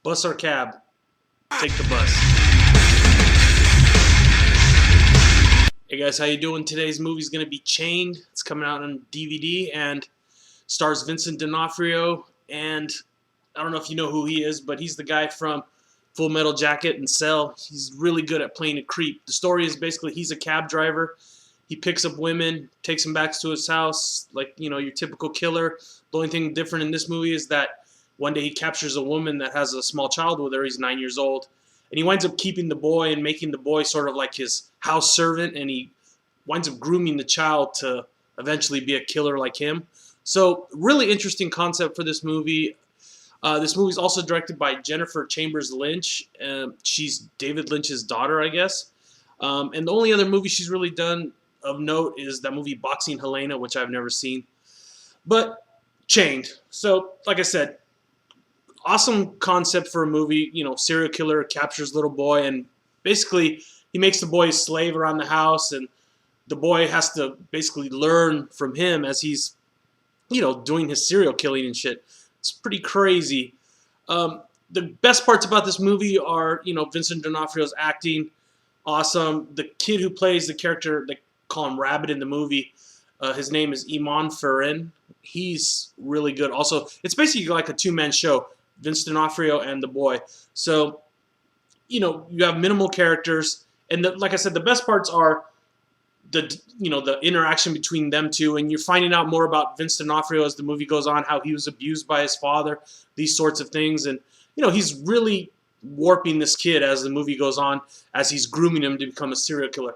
Bus or cab? Take the bus. Hey guys, how you doing? Today's movie is going to be Chained. It's coming out on DVD and stars Vincent D'Onofrio. And I don't know if you know who he is, but he's the guy from Full Metal Jacket and Cell. He's really good at playing a creep. The story is basically he's a cab driver. He picks up women, takes them back to his house, like, you know, your typical killer. The only thing different in this movie is that one day he captures a woman that has a small child with her. He's 9 years old. And he winds up keeping the boy and making the boy sort of like his house servant. And he winds up grooming the child to eventually be a killer like him. So really interesting concept for this movie. This movie is also directed by Jennifer Chambers Lynch. She's David Lynch's daughter, I guess. And the only other movie she's really done of note is that movie Boxing Helena, which I've never seen. But Chained. So, like I said, awesome concept for a movie. You know, serial killer captures little boy, and basically he makes the boy a slave around the house, and the boy has to basically learn from him as he's, you know, doing his serial killing and shit. It's pretty crazy. The best parts about this movie are, you know, Vincent D'Onofrio's acting, awesome. The kid who plays the character, they call him Rabbit in the movie, his name is Iman Farin. He's really good. Also, it's basically like a two-man show, Vince D'Onofrio and the boy. So, you know, you have minimal characters, and like I said, the best parts are the interaction between them two, and you're finding out more about Vince D'Onofrio as the movie goes on, how he was abused by his father, these sorts of things, and you know, he's really warping this kid as the movie goes on, as he's grooming him to become a serial killer.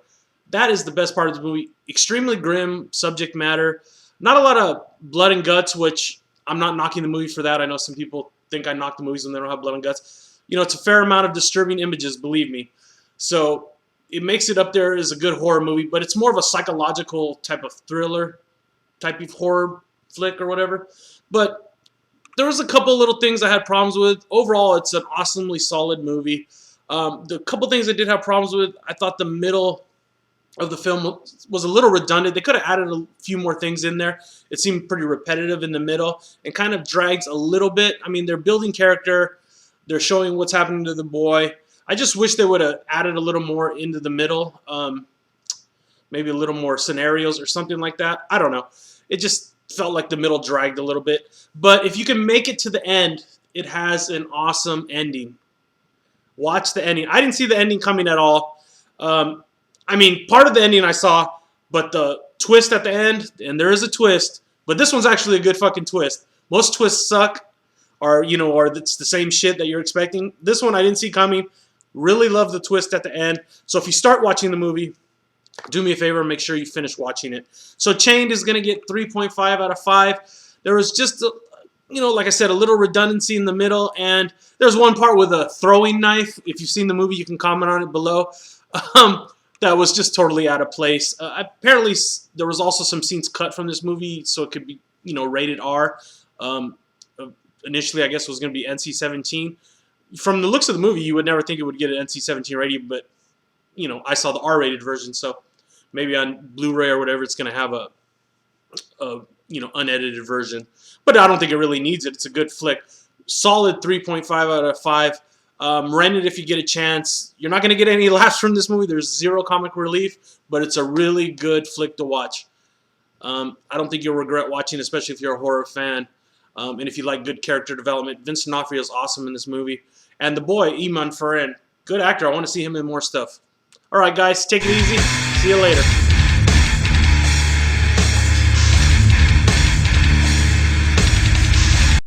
That is the best part of the movie. Extremely grim subject matter. Not a lot of blood and guts, which I'm not knocking the movie for that. I know some people think I knock the movies when they don't have blood and guts. You know, it's a fair amount of disturbing images, believe me. So it makes it up there as a good horror movie, but it's more of a psychological type of thriller, type of horror flick or whatever. But there was a couple little things I had problems with. Overall, it's an awesomely solid movie. The couple things I did have problems with, I thought the middle of the film was a little redundant. They could have added a few more things in there. It seemed pretty repetitive in the middle and kind of drags a little bit. I mean, they're building character. They're showing what's happening to the boy. I just wish they would have added a little more into the middle. Maybe a little more scenarios or something like that. I don't know. It just felt like the middle dragged a little bit. But if you can make it to the end, it has an awesome ending. Watch the ending. I didn't see the ending coming at all. I mean, part of the ending I saw, but the twist at the end, and there is a twist, but this one's actually a good fucking twist. Most twists suck, or it's the same shit that you're expecting. This one I didn't see coming. Really love the twist at the end. So if you start watching the movie, do me a favor and make sure you finish watching it. So Chained is going to get 3.5 out of 5. There was just, like I said, a little redundancy in the middle, and there's one part with a throwing knife. If you've seen the movie, you can comment on it below. That was just totally out of place. Apparently, there was also some scenes cut from this movie, so it could be, rated R. Initially, I guess it was going to be NC-17. From the looks of the movie, you would never think it would get an NC-17 rating, but, I saw the R-rated version, so maybe on Blu-ray or whatever, it's going to have a unedited version. But I don't think it really needs it. It's a good flick. Solid 3.5 out of 5. Rent it if you get a chance. You're not going to get any laughs from this movie. There's zero comic relief, but it's a really good flick to watch. I don't think you'll regret watching, especially if you're a horror fan. And if you like good character development. Vince D'Onofrio is awesome in this movie. And the boy, Iman Farin, good actor. I want to see him in more stuff. All right, guys, take it easy. See you later.